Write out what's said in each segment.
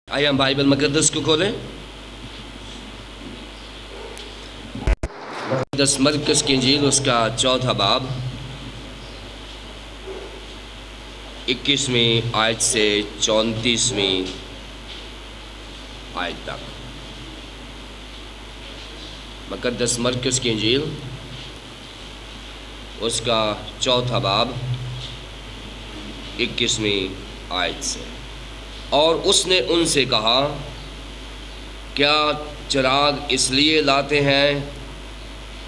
آئیے ہم بائبل مقدس کو کھولیں۔ مقدس مرکز کی انجیل اس کا 4 باب 21ویں آیت سے 34ویں آیت تک۔ مقدس مرکز کی انجیل اس کا 4 باب 21ویں آیت سے۔ اور اس نے ان سے کہا، کیا چراغ اس لیے لاتے ہیں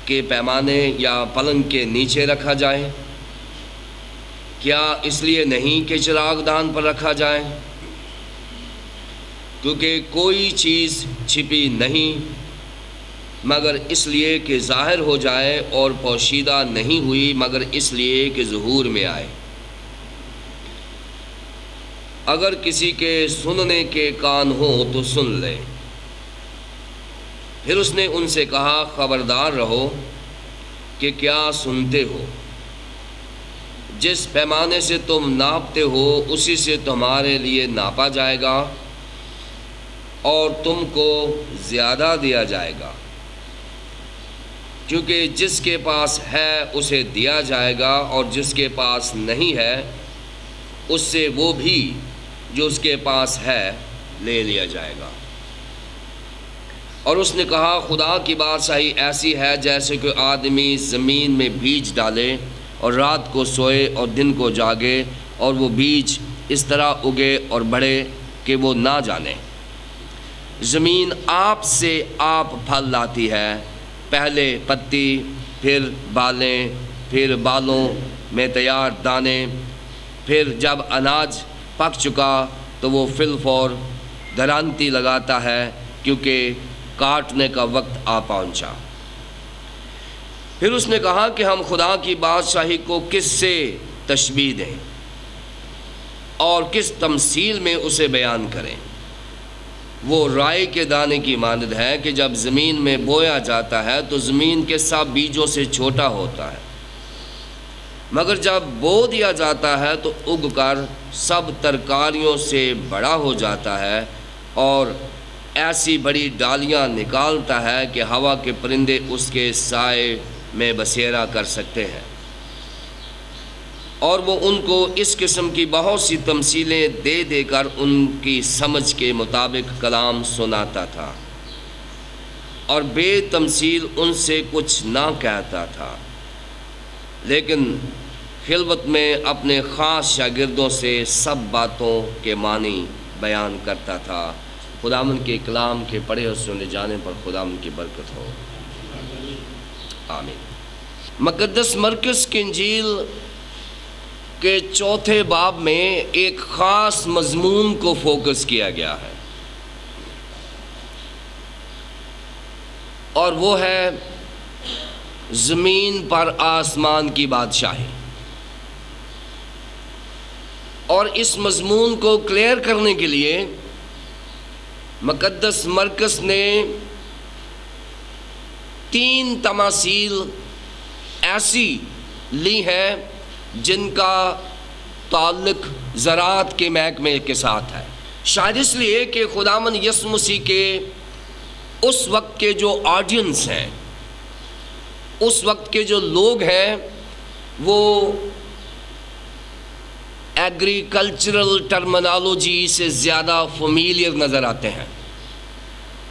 کہ پیمانے یا پلنگ کے نیچے رکھا جائے؟ کیا اس لیے نہیں کہ چراغ دان پر رکھا جائے؟ کیونکہ کوئی چیز چھپی نہیں مگر اس لیے کہ ظاہر ہو جائے، اور پوشیدہ نہیں ہوئی مگر اس لیے کہ ظہور میں آئے۔ اگر کسی کے سننے کے کان ہوں تو سن لے۔ پھر اس نے ان سے کہا، خبردار رہو کہ کیا سنتے ہو۔ جس پیمانے سے تم ناپتے ہو اسی سے تمہارے لیے ناپا جائے گا اور تم کو زیادہ دیا جائے گا، کیونکہ جس کے پاس ہے اسے دیا جائے گا، اور جس کے پاس نہیں ہے اس سے وہ بھی جو اس کے پاس ہے لے لیا جائے گا۔ اور اس نے کہا، خدا کی بادشاہی ایسی ہے جیسے کہ آدمی زمین میں بیج ڈالے اور رات کو سوئے اور دن کو جاگے، اور وہ بیج اس طرح اگے اور بڑھے کہ وہ نہ جانے۔ زمین آپ سے آپ پھل لاتی ہے، پہلے پتی، پھر بالیں، پھر بالوں میں تیار دانے، پھر جب اناج پک چکا تو وہ فی الفور درانتی لگاتا ہے، کیونکہ کاٹنے کا وقت آ پہنچا۔ پھر اس نے کہا کہ ہم خدا کی بادشاہی کو کس سے تشبیہ دیں اور کس تمثیل میں اسے بیان کریں؟ وہ رائی کے دانے کی مانند ہے کہ جب زمین میں بویا جاتا ہے تو زمین کے سب بیجوں سے چھوٹا ہوتا ہے، مگر جب بو دیا جاتا ہے تو اگ کر سب ترکاریوں سے بڑا ہو جاتا ہے، اور ایسی بڑی ڈالیاں نکالتا ہے کہ ہوا کے پرندے اس کے سائے میں بسیرا کر سکتے ہیں۔ اور وہ ان کو اس قسم کی بہت سی تمثیلیں دے دے کر ان کی سمجھ کے مطابق کلام سناتا تھا، اور بے تمثیل ان سے کچھ نہ کہتا تھا، لیکن خلوت میں اپنے خاص شاگردوں سے سب باتوں کے معنی بیان کرتا تھا۔ خداوند کے کلام کے پڑھے اور سنے جانے پر خداوند کی برکت ہو، آمین۔ مقدس مرکز کی انجیل کے 4 باب میں ایک خاص مضمون کو فوکس کیا گیا ہے، اور وہ ہے زمین پر آسمان کی بادشاہی۔ اور اس مضمون کو کلیئر کرنے کے لیے مقدس مرکز نے 3 تماثیل ایسی لی ہیں جن کا تعلق زراعت کے محکمے کے ساتھ ہے، شاید اس لیے کہ خداوند یسوع مسیح کے اس وقت کے جو آڈینس ہیں، اس وقت کے جو لوگ ہیں، وہ ایگریکلچرل ٹرمنالوجی سے زیادہ فیملیئر نظر آتے ہیں،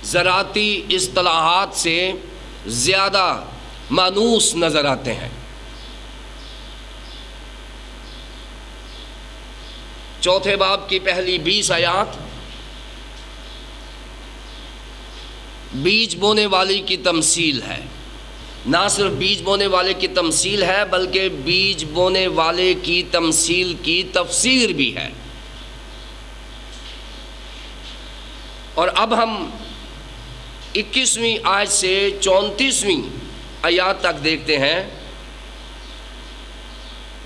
زراعتی اصطلاحات سے زیادہ مانوس نظر آتے ہیں۔ 4 باب کی پہلی 20 آیات بیج بونے والی کی تمثیل ہے۔ نہ صرف بیج بونے والے کی تمثیل ہے بلکہ بیج بونے والے کی تمثیل کی تفسیر بھی ہے۔ اور اب ہم 21ویں آیت سے 34ویں آیات تک دیکھتے ہیں،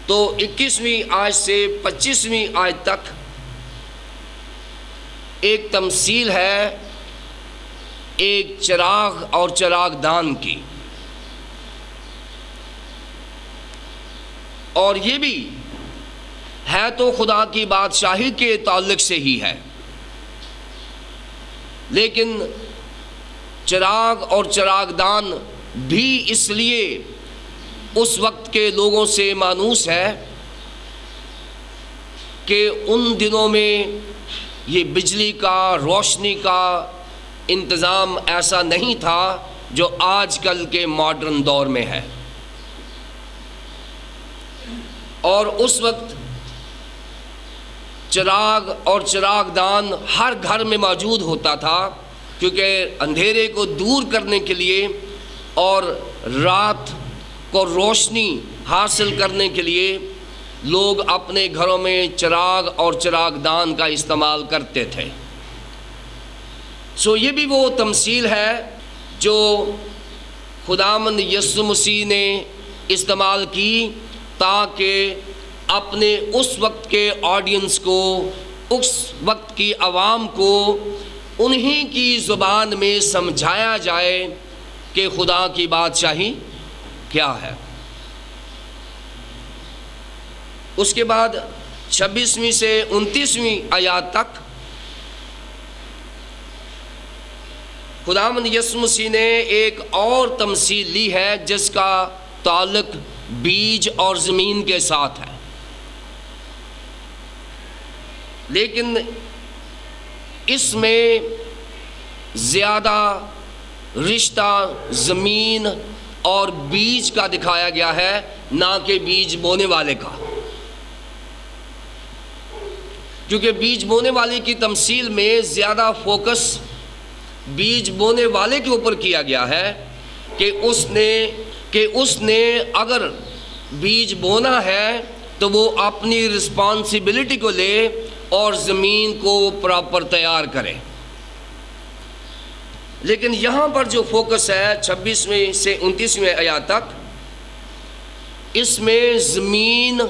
تو 21ویں آیت سے 25ویں آیت تک ایک تمثیل ہے ایک چراغ اور چراغ دان کی، اور یہ بھی ہے تو خدا کی بادشاہی کے تعلق سے ہی ہے۔ لیکن چراغ اور چراغ دان بھی اس لیے اس وقت کے لوگوں سے مانوس ہے کہ ان دنوں میں یہ بجلی کا، روشنی کا انتظام ایسا نہیں تھا جو آج کل کے ماڈرن دور میں ہے، اور اس وقت چراغ اور چراغ دان ہر گھر میں موجود ہوتا تھا، کیونکہ اندھیرے کو دور کرنے کے لیے اور رات کو روشنی حاصل کرنے کے لیے لوگ اپنے گھروں میں چراغ اور چراغ دان کا استعمال کرتے تھے۔ یہ بھی وہ تمثیل ہے جو خداوند یسوع مسیح نے استعمال کی تاکہ اپنے اس وقت کے آڈینس کو، اس وقت کی عوام کو انہی کی زبان میں سمجھایا جائے کہ خدا کی بادشاہی کیا ہے۔ اس کے بعد 26ویں سے 29ویں آیات تک خداوند یسوع مسیح نے ایک اور تمثیل لی ہے جس کا تعلق بیج اور زمین کے ساتھ ہے، لیکن اس میں زیادہ رشتہ زمین اور بیج کا دکھایا گیا ہے، نہ کہ بیج بونے والے کا، کیونکہ بیج بونے والے کی تمثیل میں زیادہ فوکس بیج بونے والے کے اوپر کیا گیا ہے کہ اس نے اگر بیج بونا ہے تو وہ اپنی رسپانسبلٹی کو لے اور زمین کو پراپر تیار کرے۔ لیکن یہاں پر جو فوکس ہے 26ویں سے 29ویں آیات تک، اس میں زمین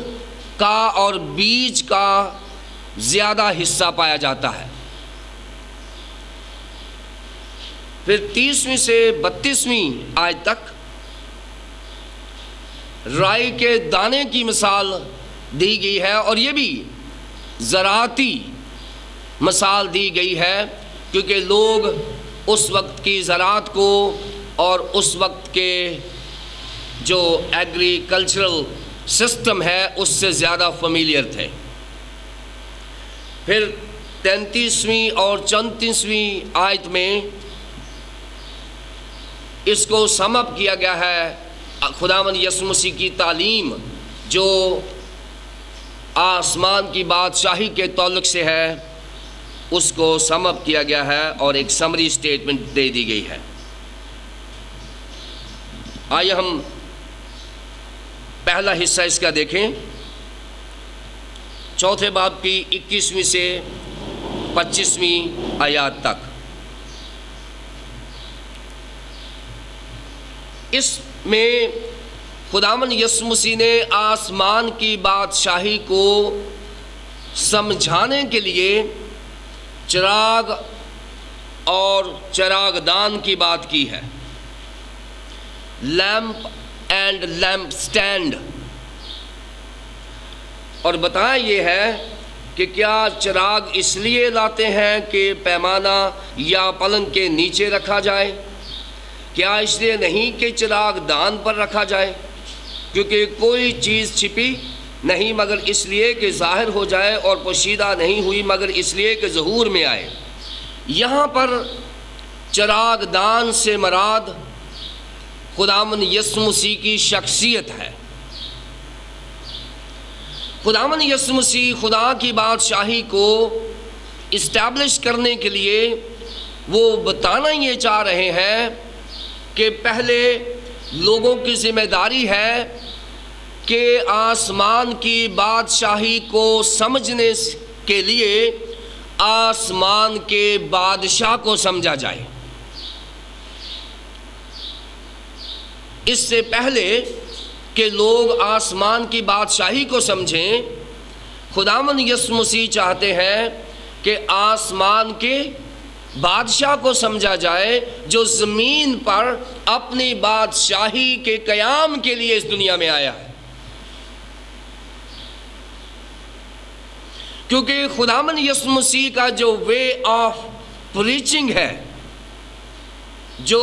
کا اور بیج کا زیادہ حصہ پایا جاتا ہے۔ پھر 30ویں سے 32ویں آیت تک رائی کے دانے کی مثال دی گئی ہے، اور یہ بھی زراعتی مثال دی گئی ہے، کیونکہ لوگ اس وقت کی زراعت کو اور اس وقت کے جو ایگریکلچرل سسٹم ہے اس سے زیادہ فیملیئر تھے۔ پھر 33ویں اور 34ویں آیت میں اس کو سم اپ کیا گیا ہے، خداوند یسوع مسیح کی تعلیم جو آسمان کی بادشاہی کے تعلق سے ہے، اس کو سم اپ کیا گیا ہے اور ایک سمری سٹیٹمنٹ دے دی گئی ہے۔ آئیے ہم پہلا حصہ اس کا دیکھیں، چوتھے باب کی 21ویں سے 25ویں آیات تک۔ اس میں خداوند یسوع مسیح نے آسمان کی بادشاہی کو سمجھانے کے لیے چراغ اور چراغ دان کی بات کی ہے، لیمپ اینڈ لیمپ سٹینڈ، اور بتایا یہ ہے کہ کیا چراغ اس لیے لاتے ہیں کہ پیمانہ یا پلنگ کے نیچے رکھا جائے؟ کیا اس لیے نہیں کہ چراغ دان پر رکھا جائے؟ کیونکہ کوئی چیز چھپی نہیں مگر اس لیے کہ ظاہر ہو جائے، اور پوشیدہ نہیں ہوئی مگر اس لیے کہ ظہور میں آئے۔ یہاں پر چراغ دان سے مراد خداوند یسوع مسیح کی شخصیت ہے۔ خداوند یسوع مسیح خدا کی بادشاہی کو اسٹیبلش کرنے کے لیے وہ بتانا یہ چاہ رہے ہیں کہ پہلے لوگوں کی ذمہ داری ہے کہ آسمان کی بادشاہی کو سمجھنے کے لیے آسمان کے بادشاہ کو سمجھا جائے۔ اس سے پہلے کہ لوگ آسمان کی بادشاہی کو سمجھیں، خداوند یسوع مسیح چاہتے ہیں کہ آسمان کے بادشاہ کو سمجھا جائے جو زمین پر اپنی بادشاہی کے قیام کے لیے اس دنیا میں آیا ہے۔ کیونکہ خداوند یسوع مسیح کا جو وے آف پریچنگ ہے، جو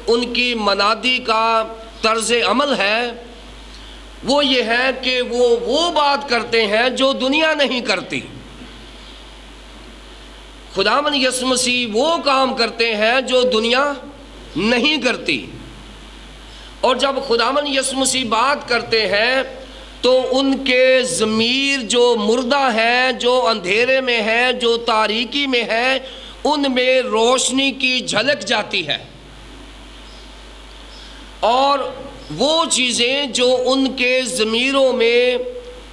ان کی منادی کا طرز عمل ہے، وہ یہ ہے کہ وہ بات کرتے ہیں جو دنیا نہیں کرتی۔ خداوند یسوع مسیح وہ کام کرتے ہیں جو دنیا نہیں کرتی، اور جب خداوند یسوع مسیح بات کرتے ہیں تو ان کے ضمیر جو مردہ ہے، جو اندھیرے میں ہے، جو تاریکی میں ہے، ان میں روشنی کی جھلک جاتی ہے، اور وہ چیزیں جو ان کے ضمیروں میں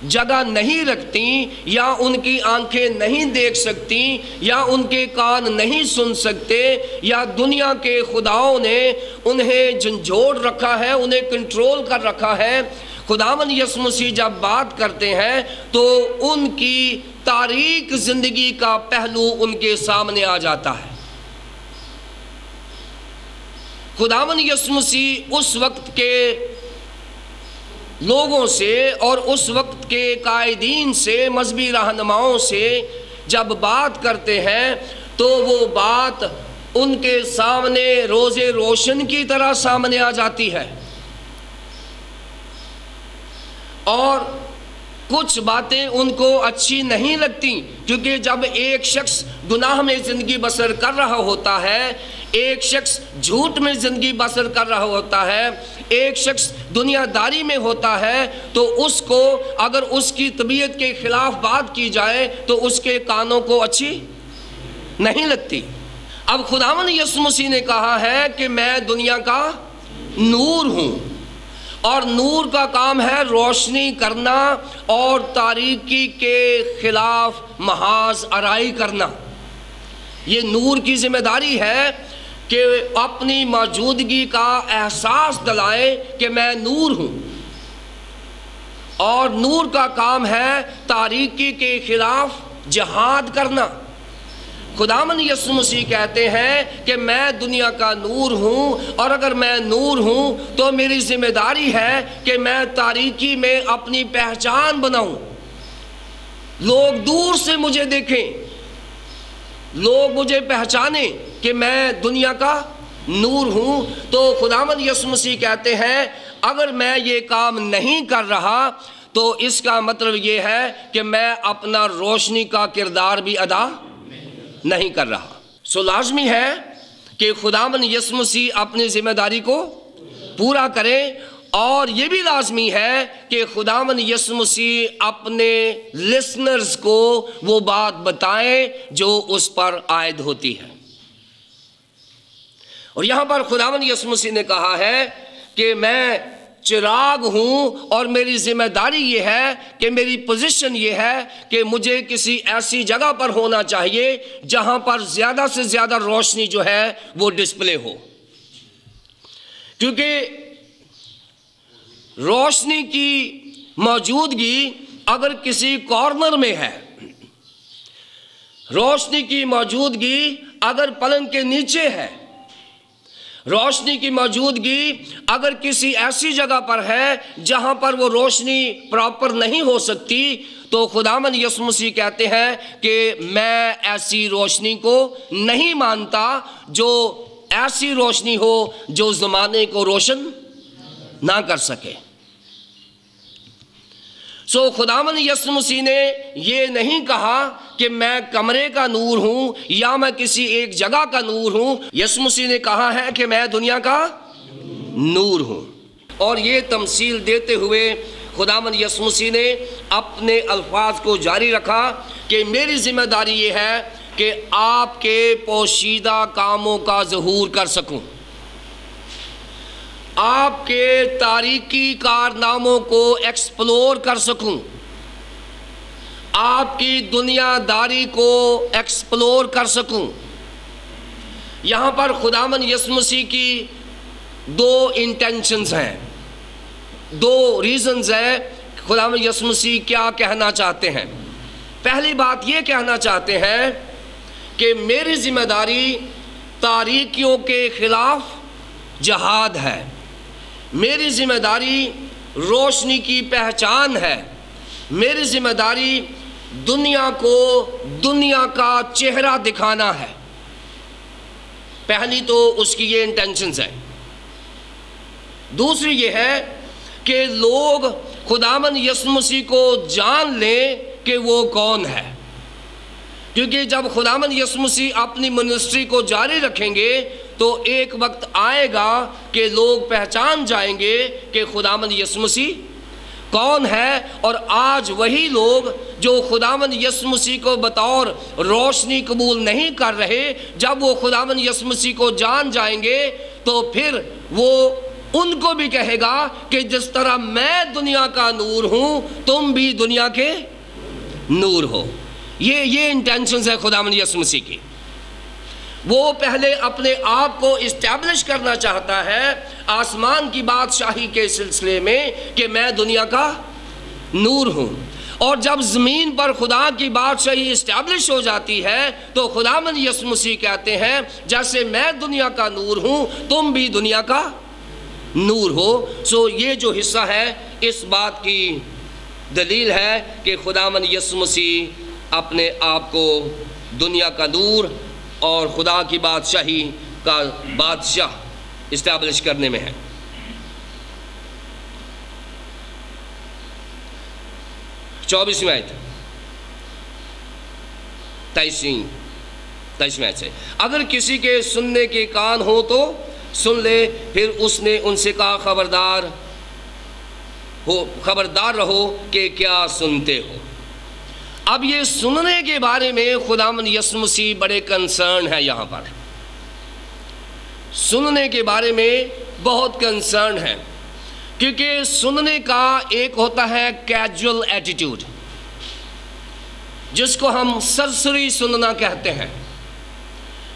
جگہ نہیں رکھتی، یا ان کی آنکھیں نہیں دیکھ سکتی، یا ان کے کان نہیں سن سکتے، یا دنیا کے خداؤں نے انہیں جھنجھوڑ رکھا ہے، انہیں کنٹرول کر رکھا ہے، خداوند یسوع مسیح جب بات کرتے ہیں تو ان کی تاریک زندگی کا پہلو ان کے سامنے آ جاتا ہے۔ خداوند یسوع مسیح اس وقت کے لوگوں سے اور اس وقت کے قائدین سے، مذہبی رہنماؤں سے جب بات کرتے ہیں تو وہ بات ان کے سامنے روز روشن کی طرح سامنے آ جاتی ہے، اور کچھ باتیں ان کو اچھی نہیں لگتی، کیونکہ جب ایک شخص گناہ میں زندگی بسر کر رہا ہوتا ہے، ایک شخص جھوٹ میں زندگی بسر کر رہا ہوتا ہے، ایک شخص دنیا داری میں ہوتا ہے، تو اس کو اگر اس کی طبیعت کے خلاف بات کی جائے تو اس کے کانوں کو اچھی نہیں لگتی۔ اب خداوند یسوع مسیح نے کہا ہے کہ میں دنیا کا نور ہوں، اور نور کا کام ہے روشنی کرنا اور تاریکی کے خلاف محاذ آرائی کرنا۔ یہ نور کی ذمہ داری ہے کہ اپنی موجودگی کا احساس دلائے کہ میں نور ہوں، اور نور کا کام ہے تاریکی کے خلاف جہاد کرنا۔ خداوند یسوع مسیح کہتے ہیں کہ میں دنیا کا نور ہوں، اور اگر میں نور ہوں تو میری ذمہ داری ہے کہ میں تاریکی میں اپنی پہچان بناؤں، لوگ دور سے مجھے دیکھیں، لوگ مجھے پہچانیں کہ میں دنیا کا نور ہوں۔ تو خداوند یسوع مسیح کہتے ہیں اگر میں یہ کام نہیں کر رہا تو اس کا مطلب یہ ہے کہ میں اپنا روشنی کا کردار بھی ادا نہیں کر رہا۔ سو لازمی ہے کہ خداوند یسوع مسیح اپنی ذمہ داری کو پورا کرے، اور یہ بھی لازمی ہے کہ خداوند یسوع مسیح اپنے لسنرز کو وہ بات بتائیں جو اس پر عائد ہوتی ہے۔ اور یہاں پر خداوند یسوع مسیح نے کہا ہے کہ میں چراغ ہوں، اور میری ذمہ داری یہ ہے کہ میری پوزیشن یہ ہے کہ مجھے کسی ایسی جگہ پر ہونا چاہیے جہاں پر زیادہ سے زیادہ روشنی جو ہے وہ ڈسپلے ہو، کیونکہ روشنی کی موجودگی اگر کسی کارنر میں ہے، روشنی کی موجودگی اگر پلنگ کے نیچے ہے، روشنی کی موجودگی اگر کسی ایسی جگہ پر ہے جہاں پر وہ روشنی پراپر نہیں ہو سکتی، تو خداوند یسوع مسیح کہتے ہیں کہ میں ایسی روشنی کو نہیں مانتا جو ایسی روشنی ہو جو زمانے کو روشن نہ کر سکے۔ سو خداوند یسوع مسیح نے یہ نہیں کہا کہ میں کمرے کا نور ہوں یا میں کسی ایک جگہ کا نور ہوں۔ یسوع مسیح نے کہا ہے کہ میں دنیا کا نور ہوں، اور یہ تمثیل دیتے ہوئے خداوند یسوع مسیح نے اپنے الفاظ کو جاری رکھا کہ میری ذمہ داری یہ ہے کہ آپ کے پوشیدہ کاموں کا ظہور کر سکوں، آپ کے تاریکی کارناموں کو ایکسپلور کر سکوں، آپ کی دنیا داری کو ایکسپلور کر سکوں۔ یہاں پر خداوند یسوع مسیح کی دو انٹینشنز ہیں، دو ریزنز ہیں خداوند یسوع مسیح کیا کہنا چاہتے ہیں۔ پہلی بات یہ کہنا چاہتے ہیں کہ میری ذمہ داری تاریکیوں کے خلاف جہاد ہے، میری ذمہ داری روشنی کی پہچان ہے، میری ذمہ داری دنیا کو دنیا کا چہرہ دکھانا ہے، پہلی تو اس کی یہ انٹینشنز ہے. دوسری یہ ہے کہ لوگ خداوند یسوع مسیح کو جان لیں کہ وہ کون ہے، کیونکہ جب خداوند یسوع مسیح اپنی منسٹری کو جاری رکھیں گے تو ایک وقت آئے گا کہ لوگ پہچان جائیں گے کہ خداوند یسوع مسیح کون ہے. اور آج وہی لوگ جو خداوند یسوع مسیح کو بطور روشنی قبول نہیں کر رہے، جب وہ خداوند یسوع مسیح کو جان جائیں گے تو پھر وہ ان کو بھی کہے گا کہ جس طرح میں دنیا کا نور ہوں تم بھی دنیا کے نور ہو. یہ انٹینشنز ہے خداوند یسوع مسیح کی. وہ پہلے اپنے آپ کو اسٹیبلش کرنا چاہتا ہے آسمان کی بادشاہی کے سلسلے میں کہ میں دنیا کا نور ہوں. اور جب زمین پر خدا کی بادشاہی اسٹیبلش ہو جاتی ہے تو خداوند یسوع مسیح کہتے ہیں جیسے میں دنیا کا نور ہوں تم بھی دنیا کا نور ہو. سو یہ جو حصہ ہے اس بات کی دلیل ہے کہ خداوند یسوع مسیح اپنے آپ کو دنیا کا نور اور خدا کی بادشاہی کا بادشاہ اسٹیبلش کرنے میں ہے. چوبیسویں آیت 23ویں آیت سے، اگر کسی کے سننے کے کان ہو تو سن لے. پھر اس نے ان سے کہا خبردار رہو کہ کیا سنتے ہو. اب یہ سننے کے بارے میں خداوند یسوع مسیح بڑے کنسرن ہے. یہاں پر سننے کے بارے میں بہت کنسرن ہے، کیونکہ سننے کا ایک ہوتا ہے کیجول ایٹیٹیوڈ، جس کو ہم سرسری سننا کہتے ہیں،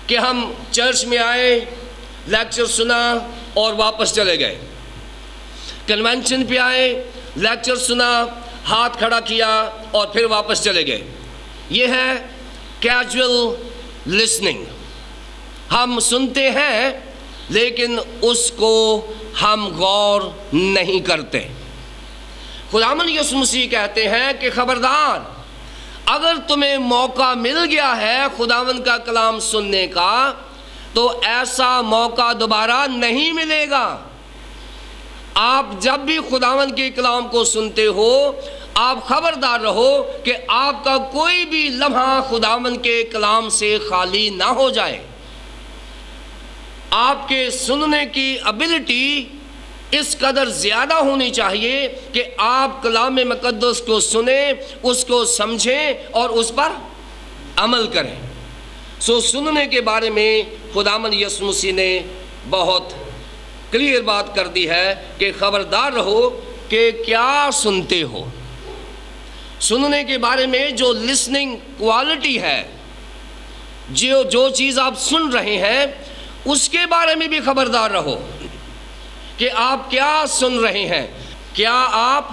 کہ ہم چرچ میں آئے، لیکچر سنا اور واپس چلے گئے. کنونشن پہ آئے، لیکچر سنا، ہاتھ کھڑا کیا اور پھر واپس چلے گئے. یہ ہے کیجول لسننگ. ہم سنتے ہیں لیکن اس کو ہم غور نہیں کرتے. خداوند یسوع مسیح کہتے ہیں کہ خبردار، اگر تمہیں موقع مل گیا ہے خداوند کا کلام سننے کا تو ایسا موقع دوبارہ نہیں ملے گا. آپ جب بھی خداوند کے کلام کو سنتے ہو آپ خبردار رہو کہ آپ کا کوئی بھی لمحہ خداوند کے کلام سے خالی نہ ہو جائے. آپ کے سننے کی ابیلٹی اس قدر زیادہ ہونی چاہیے کہ آپ کلام مقدس کو سنیں، اس کو سمجھیں اور اس پر عمل کریں. سو سننے کے بارے میں خداوند یسوع مسیح نے بہت کلیئر بات کر دی ہے کہ خبردار رہو کہ کیا سنتے ہو. سننے کے بارے میں جو لسننگ کوالٹی ہے، جو چیز آپ سن رہے ہیں اس کے بارے میں بھی خبردار رہو کہ آپ کیا سن رہے ہیں. کیا آپ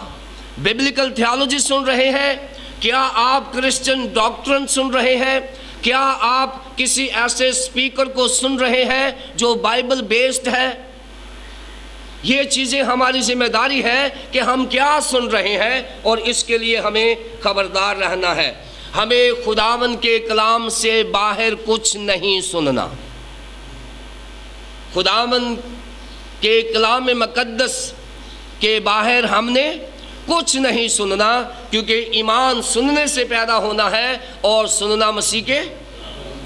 بیبلیکل تھیالوجی سن رہے ہیں؟ کیا آپ کرسچن ڈاکٹرن سن رہے ہیں؟ کیا آپ کسی ایسے سپیکر کو سن رہے ہیں جو بائبل بیسڈ ہے؟ یہ چیزیں ہماری ذمہ داری ہے کہ ہم کیا سن رہے ہیں، اور اس کے لیے ہمیں خبردار رہنا ہے. ہمیں خداوند کے کلام سے باہر کچھ نہیں سننا. خداوند کے کلام مقدس کے باہر ہم نے کچھ نہیں سننا، کیونکہ ایمان سننے سے پیدا ہونا ہے اور سننا مسیح کے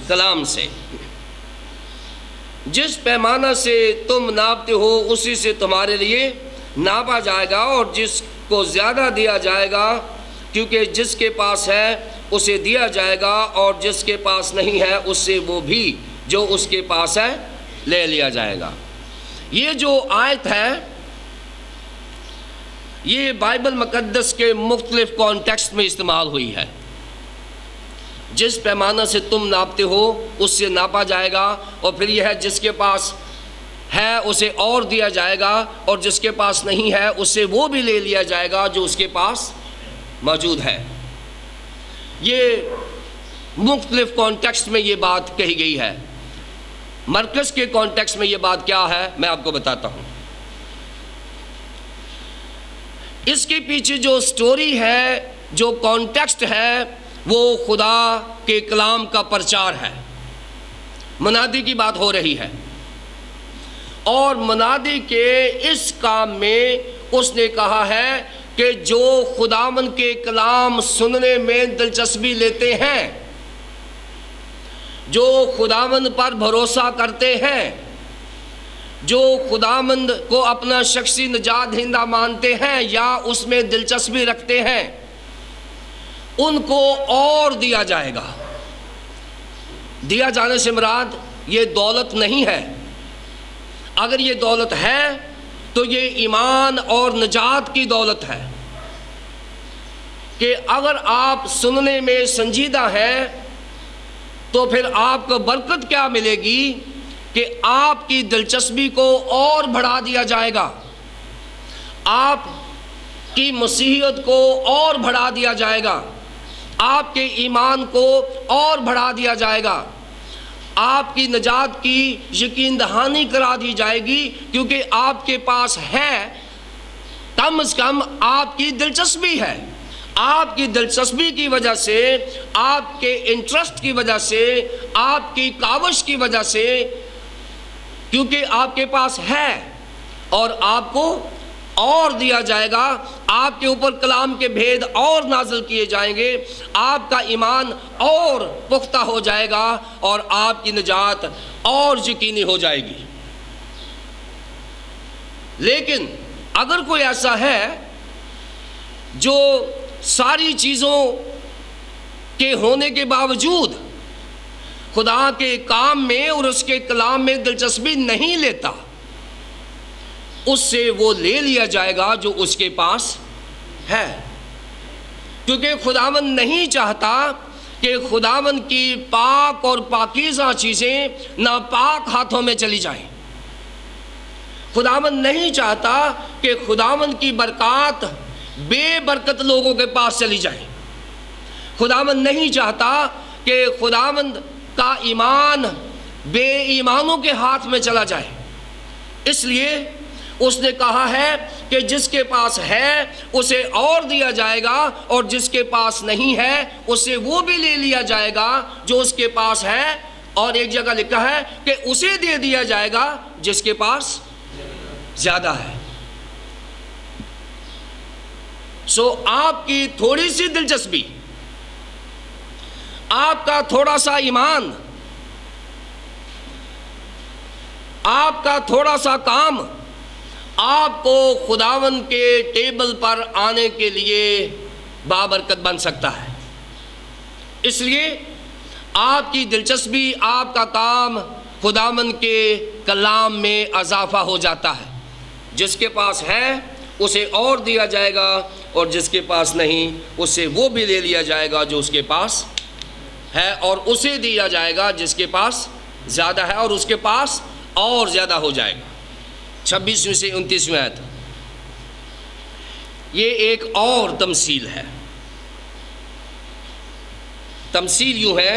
کلام سے. جس پیمانہ سے تم ناپتے ہو اسی سے تمہارے لیے ناپا جائے گا، اور جس کو زیادہ دیا جائے گا، کیونکہ جس کے پاس ہے اسے دیا جائے گا، اور جس کے پاس نہیں ہے اس سے وہ بھی جو اس کے پاس ہے لے لیا جائے گا. یہ جو آیت ہے یہ بائبل مقدس کے مختلف کانٹیکسٹ میں استعمال ہوئی ہے. جس پیمانہ سے تم ناپتے ہو اس سے ناپا جائے گا، اور پھر یہ ہے جس کے پاس ہے اسے اور دیا جائے گا، اور جس کے پاس نہیں ہے اس سے وہ بھی لے لیا جائے گا جو اس کے پاس موجود ہے. یہ مختلف کانٹیکسٹ میں یہ بات کہی گئی ہے. مرکز کے کانٹیکسٹ میں یہ بات کیا ہے میں آپ کو بتاتا ہوں. اس کے پیچھے جو سٹوری ہے، جو کانٹیکسٹ ہے، وہ خدا کے کلام کا پرچار ہے. منادی کی بات ہو رہی ہے، اور منادی کے اس کام میں اس نے کہا ہے کہ جو خداوند کے کلام سننے میں دلچسپی لیتے ہیں، جو خداوند پر بھروسہ کرتے ہیں، جو خداوند کو اپنا شخصی نجات دہندہ مانتے ہیں یا اس میں دلچسپی رکھتے ہیں، ان کو اور دیا جائے گا۔ دیا جانے سے مراد یہ دولت نہیں ہے، اگر یہ دولت ہے تو یہ ایمان اور نجات کی دولت ہے، کہ اگر آپ سننے میں سنجیدہ ہیں تو پھر آپ کو برکت کیا ملے گی کہ آپ کی دلچسپی کو اور بڑھا دیا جائے گا، آپ کی مسیحیت کو اور بڑھا دیا جائے گا، آپ کے ایمان کو اور بڑھا دیا جائے گا، آپ کی نجات کی یقین دہانی کرا دی جائے گی، کیونکہ آپ کے پاس ہے، کم از کم آپ کی دلچسپی ہے۔ آپ کی دلچسپی کی وجہ سے، آپ کے انٹرسٹ کی وجہ سے، آپ کی کاوش کی وجہ سے، کیونکہ آپ کے پاس ہے اور آپ کو اور دیا جائے گا، آپ کے اوپر کلام کے بھید اور نازل کیے جائیں گے، آپ کا ایمان اور پختہ ہو جائے گا اور آپ کی نجات اور یقینی ہو جائے گی۔ لیکن اگر کوئی ایسا ہے جو ساری چیزوں کے ہونے کے باوجود خدا کے کام میں اور اس کے کلام میں دلچسپی نہیں لیتا، اس سے وہ لے لیا جائے گا جو اس کے پاس ہے، کیونکہ خداوند نہیں چاہتا کہ خداوند کی پاک اور پاکیزہ چیزیں ناپاک ہاتھوں میں چلی جائیں۔ خداوند نہیں چاہتا کہ خداوند کی برکات بے برکت لوگوں کے پاس چلی جائیں۔ خداوند نہیں چاہتا کہ خداوند کا ایمان بے ایمانوں کے ہاتھ میں چلا جائے، اس لیے اس نے کہا ہے کہ جس کے پاس ہے اسے اور دیا جائے گا، اور جس کے پاس نہیں ہے اسے وہ بھی لے لیا جائے گا جو اس کے پاس ہے، اور ایک جگہ لکھا ہے کہ اسے دے دیا جائے گا جس کے پاس زیادہ ہے۔ سو آپ کی تھوڑی سی دلچسپی، آپ کا تھوڑا سا ایمان، آپ کا تھوڑا سا کام آپ کو خداوند کے ٹیبل پر آنے کے لیے بابرکت بن سکتا ہے۔ اس لیے آپ کی دلچسپی، آپ کا کام خداوند کے کلام میں اضافہ ہو جاتا ہے۔ جس کے پاس ہے اسے اور دیا جائے گا، اور جس کے پاس نہیں اسے وہ بھی لے لیا جائے گا جو اس کے پاس ہے، اور اسے دیا جائے گا جس کے پاس زیادہ ہے، اور اس کے پاس اور زیادہ ہو جائے گا۔ 26 سے 29 آیت، یہ ایک اور تمثیل ہے۔ تمثیل یوں ہے،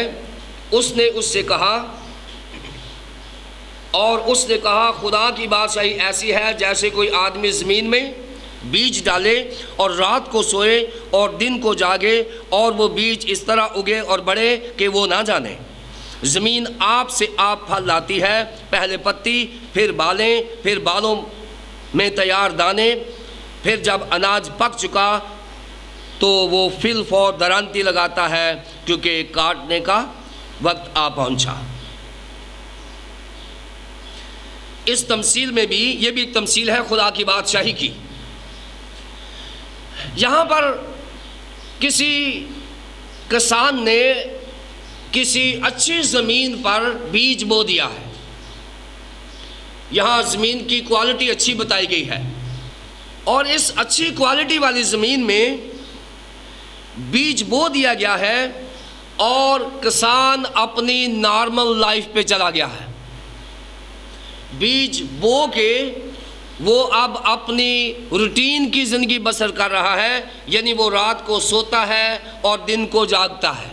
اس نے اس سے کہا، اور اس نے کہا خدا کی بادشاہی ایسی ہے جیسے کوئی آدمی زمین میں بیج ڈالے اور رات کو سوئے اور دن کو جاگے، اور وہ بیج اس طرح اگے اور بڑھے کہ وہ نہ جانے۔ زمین آپ سے آپ پھل لاتی ہے، پہلے پتی، پھر بالیں، پھر بالوں میں تیار دانے، پھر جب اناج پک چکا تو وہ فل فور درانتی لگاتا ہے، کیونکہ کاٹنے کا وقت آ پہنچا۔ اس تمثیل میں بھی، یہ بھی ایک تمثیل ہے خدا کی بادشاہی کی۔ یہاں پر کسی کسان نے کسی اچھی زمین پر بیج بو دیا ہے۔ یہاں زمین کی کوالٹی اچھی بتائی گئی ہے، اور اس اچھی کوالٹی والی زمین میں بیج بو دیا گیا ہے، اور کسان اپنی نارمل لائف پہ چلا گیا ہے۔ بیج بو کے وہ اب اپنی روٹین کی زندگی بسر کر رہا ہے، یعنی وہ رات کو سوتا ہے اور دن کو جاگتا ہے،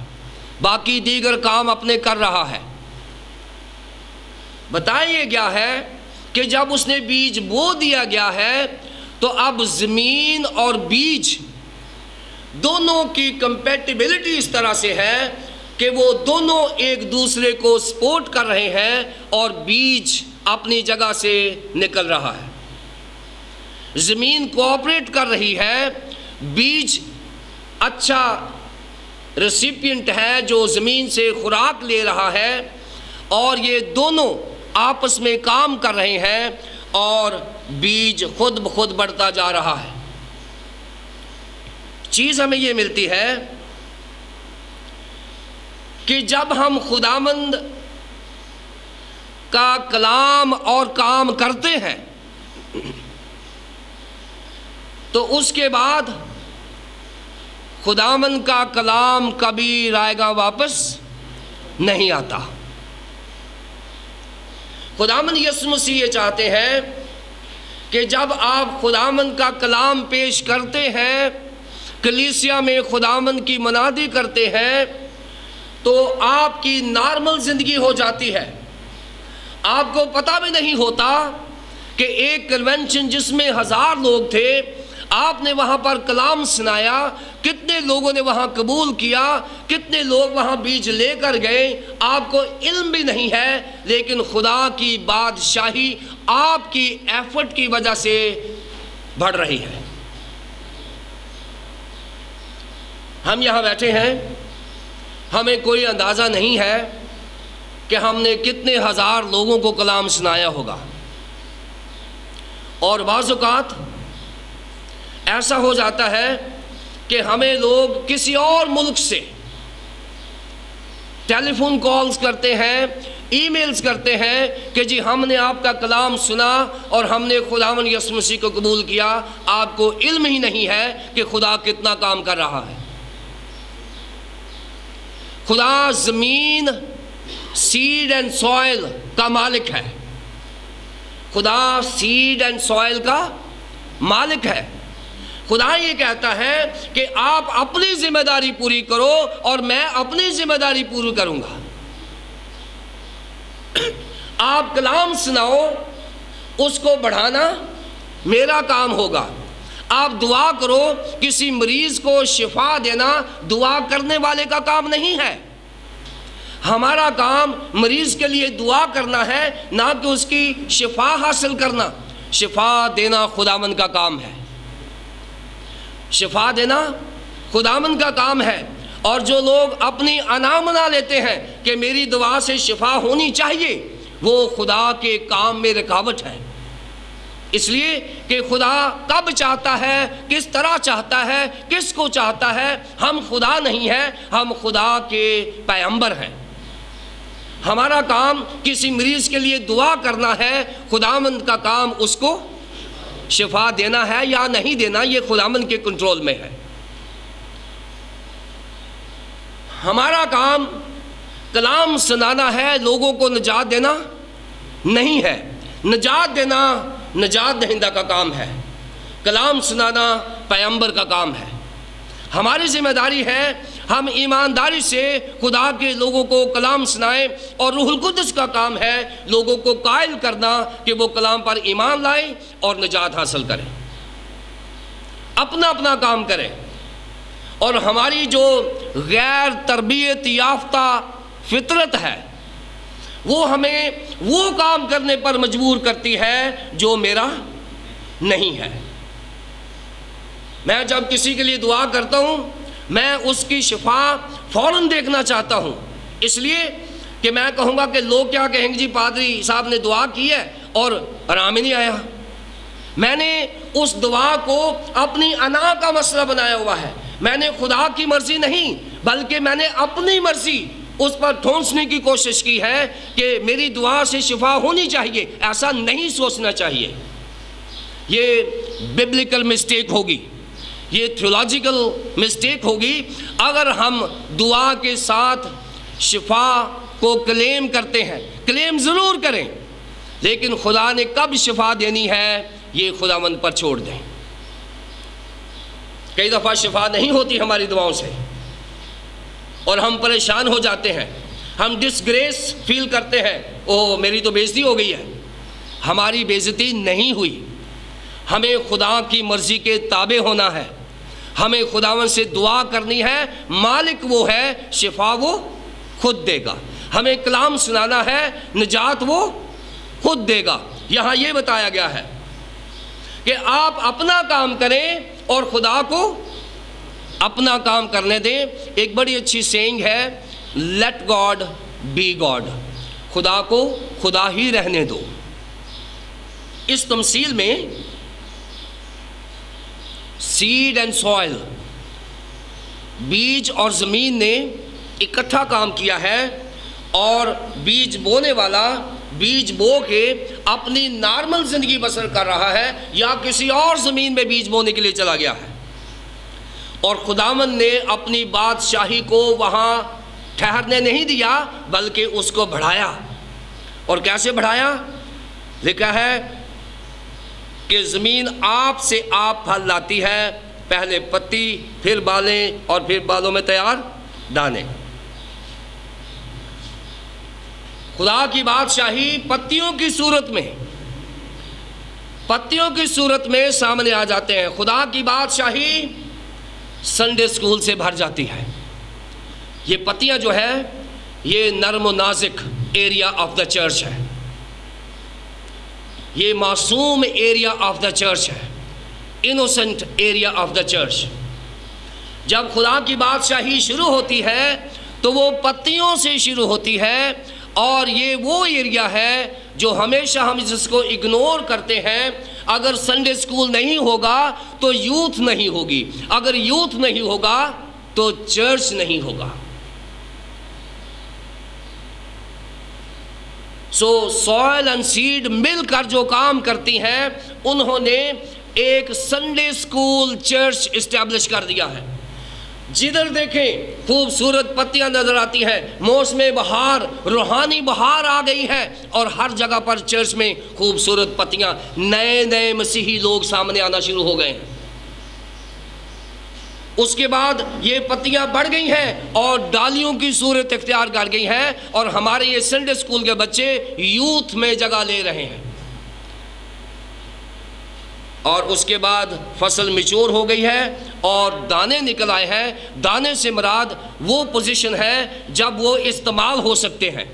باقی دیگر کام اپنے کر رہا ہے۔ بتایا گیا ہے کہ جب اس نے بیج بو دیا گیا ہے تو اب زمین اور بیج دونوں کی کمپیٹیبلٹی اس طرح سے ہے کہ وہ دونوں ایک دوسرے کو سپورٹ کر رہے ہیں اور بیج اپنی جگہ سے نکل رہا ہے. زمین کوآپریٹ کر رہی ہے، بیج اچھا ریسیپینٹ ہے جو زمین سے خوراک لے رہا ہے، اور یہ دونوں آپس میں کام کر رہے ہیں اور بیج خود بخود بڑھتا جا رہا ہے. چیز ہمیں یہ ملتی ہے کہ جب ہم خداوند کا کلام اور کام کرتے ہیں تو اس کے بعد خداوند کا کلام کبھی رائے گا واپس نہیں آتا. خداوند یسوع مسیح یہ چاہتے ہیں کہ جب آپ خداوند کا کلام پیش کرتے ہیں، کلیسیا میں خداوند کی منادی کرتے ہیں، تو آپ کی نارمل زندگی ہو جاتی ہے. آپ کو پتہ بھی نہیں ہوتا کہ ایک کنونشن جس میں 1000 لوگ تھے، آپ نے وہاں پر کلام سنایا، کتنے لوگوں نے وہاں قبول کیا، کتنے لوگ وہاں بیج لے کر گئے، آپ کو علم بھی نہیں ہے، لیکن خدا کی بادشاہی آپ کی ایفرٹ کی وجہ سے بڑھ رہی ہے. ہم یہاں بیٹھے ہیں، ہمیں کوئی اندازہ نہیں ہے کہ ہم نے کتنے 1000 لوگوں کو کلام سنایا ہوگا، اور بعض اوقات ایسا ہو جاتا ہے کہ ہمیں لوگ کسی اور ملک سے ٹیلی فون کالز کرتے ہیں، ای میلز کرتے ہیں کہ جی ہم نے آپ کا کلام سنا اور ہم نے خداوند یسوع مسیح کو قبول کیا. آپ کو علم ہی نہیں ہے کہ خدا کتنا کام کر رہا ہے. خدا زمین، سیڈ اینڈ سوائل کا مالک ہے. خدا سیڈ اینڈ سوائل کا مالک ہے. خدا یہ کہتا ہے کہ آپ اپنی ذمہ داری پوری کرو اور میں اپنی ذمہ داری پوری کروں گا. آپ کلام سناؤ، اس کو بڑھانا میرا کام ہوگا. آپ دعا کرو، کسی مریض کو شفا دینا دعا کرنے والے کا کام نہیں ہے. ہمارا کام مریض کے لیے دعا کرنا ہے، نہ کہ اس کی شفا حاصل کرنا. شفا دینا خداوند کا کام ہے. شفا دینا خداوند کا کام ہے. اور جو لوگ اپنی انا منا لیتے ہیں کہ میری دعا سے شفا ہونی چاہیے، وہ خدا کے کام میں رکاوٹ ہے. اس لیے کہ خدا کب چاہتا ہے، کس طرح چاہتا ہے، کس کو چاہتا ہے. ہم خدا نہیں ہیں، ہم خدا کے پیغمبر ہیں. ہمارا کام کسی مریض کے لیے دعا کرنا ہے، خداوند کا کام اس کو شفا دینا ہے یا نہیں دینا، یہ خداوند کے کنٹرول میں ہے. ہمارا کام کلام سنانا ہے، لوگوں کو نجات دینا نہیں ہے. نجات دینا نجات دہندہ کا کام ہے، کلام سنانا پیغمبر کا کام ہے. ہماری ذمہ داری ہے ہم ایمانداری سے خدا کے لوگوں کو کلام سنائیں، اور روح القدس کا کام ہے لوگوں کو قائل کرنا کہ وہ کلام پر ایمان لائیں اور نجات حاصل کریں. اپنا اپنا کام کریں. اور ہماری جو غیر تربیت یافتہ فطرت ہے وہ ہمیں وہ کام کرنے پر مجبور کرتی ہے جو میرا نہیں ہے. میں جب کسی کے لیے دعا کرتا ہوں، میں اس کی شفا فوراً دیکھنا چاہتا ہوں، اس لیے کہ میں کہوں گا کہ لوگ کیا کہیں گے، جی پادری صاحب نے دعا کی ہے اور آرام ہی نہیں آیا. میں نے اس دعا کو اپنی انا کا مسئلہ بنایا ہوا ہے. میں نے خدا کی مرضی نہیں بلکہ میں نے اپنی مرضی اس پر ٹھونسنے کی کوشش کی ہے کہ میری دعا سے شفا ہونی چاہیے. ایسا نہیں سوچنا چاہیے. یہ ببلیکل مسٹیک ہوگی، یہ تھیولوجیکل مسٹیک ہوگی اگر ہم دعا کے ساتھ شفا کو کلیم کرتے ہیں. کلیم ضرور کریں، لیکن خدا نے کب شفا دینی ہے یہ خداوند پر چھوڑ دیں. کئی دفعہ شفا نہیں ہوتی ہماری دعاؤں سے اور ہم پریشان ہو جاتے ہیں، ہم ڈسگریس فیل کرتے ہیں، اوہ میری تو بے عزتی ہو گئی ہے. ہماری بے عزتی نہیں ہوئی. ہمیں خدا کی مرضی کے تابع ہونا ہے. ہمیں خداوند سے دعا کرنی ہے. مالک وہ ہے، شفا وہ خود دے گا. ہمیں کلام سنانا ہے، نجات وہ خود دے گا. یہاں یہ بتایا گیا ہے کہ آپ اپنا کام کریں اور خدا کو اپنا کام کرنے دیں. ایک بڑی اچھی سینگ ہے، لیٹ گاڈ بی گاڈ، خدا کو خدا ہی رہنے دو. اس تمثیل میں سیڈ اینڈ سوائل، بیج اور زمین نے اکٹھا کام کیا ہے، اور بیج بونے والا بیج بو کے اپنی نارمل زندگی بسر کر رہا ہے یا کسی اور زمین میں بیج بونے کے لیے چلا گیا ہے. اور خداوند نے اپنی بادشاہی کو وہاں ٹھہرنے نہیں دیا بلکہ اس کو بڑھایا. اور کیسے بڑھایا؟ لکھا ہے کہ زمین آپ سے آپ پھل لاتی ہے، پہلے پتی، پھر بالیں، اور پھر بالوں میں تیار دانے. خدا کی بادشاہی پتیوں کی صورت میں سامنے آ جاتے ہیں. خدا کی بادشاہی سنڈے اسکول سے بھر جاتی ہے. یہ پتیاں جو ہے یہ نرم و نازک ایریا آف دا چرچ ہے، یہ معصوم ایریا آف دا چرچ ہے، innocent area of the church. جب خدا کی بادشاہی شروع ہوتی ہے تو وہ پتیوں سے شروع ہوتی ہے، اور یہ وہ ایریا ہے جو ہمیشہ ہم جس کو اگنور کرتے ہیں. اگر سنڈے اسکول نہیں ہوگا تو یوتھ نہیں ہوگی، اگر یوتھ نہیں ہوگا تو چرچ نہیں ہوگا. سو سوائل اینڈ سیڈ مل کر جو کام کرتی ہیں، انہوں نے ایک سنڈے اسکول چرچ اسٹیبلش کر دیا ہے. جدھر دیکھیں خوبصورت پتیاں نظر آتی ہیں، موسم بہار، روحانی بہار آ گئی ہے، اور ہر جگہ پر چرچ میں خوبصورت پتیاں، نئے مسیحی لوگ سامنے آنا شروع ہو گئے ہیں. اس کے بعد یہ پتیاں بڑھ گئی ہیں اور ڈالیوں کی صورت اختیار کر گئی ہیں، اور ہمارے یہ سنڈے اسکول کے بچے یوتھ میں جگہ لے رہے ہیں. اور اس کے بعد فصل میچور ہو گئی ہے اور دانے نکل آئے ہیں. دانے سے مراد وہ پوزیشن ہے جب وہ استعمال ہو سکتے ہیں.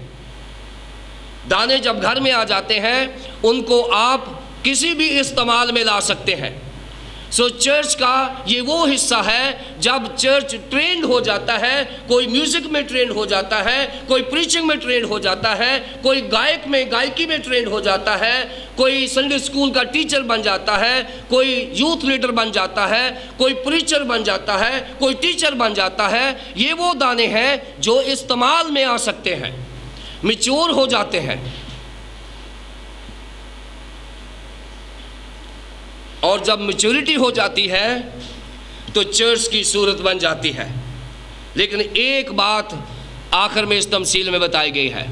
دانے جب گھر میں آ جاتے ہیں ان کو آپ کسی بھی استعمال میں لا سکتے ہیں. سو چرچ کا یہ وہ حصہ ہے جب چرچ ٹرینڈ ہو جاتا ہے، کوئی میوزک میں ٹرینڈ ہو جاتا ہے، کوئی پریچنگ میں ٹرینڈ ہو جاتا ہے، کوئی گائکی میں ٹرینڈ ہو جاتا ہے، کوئی سنڈے اسکول کا ٹیچر بن جاتا ہے، کوئی یوتھ لیڈر بن جاتا ہے، کوئی پریچر بن جاتا ہے، کوئی ٹیچر بن جاتا ہے. یہ وہ دانے ہیں جو استعمال میں آ سکتے ہیں، میچور ہو جاتے ہیں. اور جب میچورٹی ہو جاتی ہے تو چرچ کی صورت بن جاتی ہے. لیکن ایک بات آخر میں اس تمثیل میں بتائی گئی ہے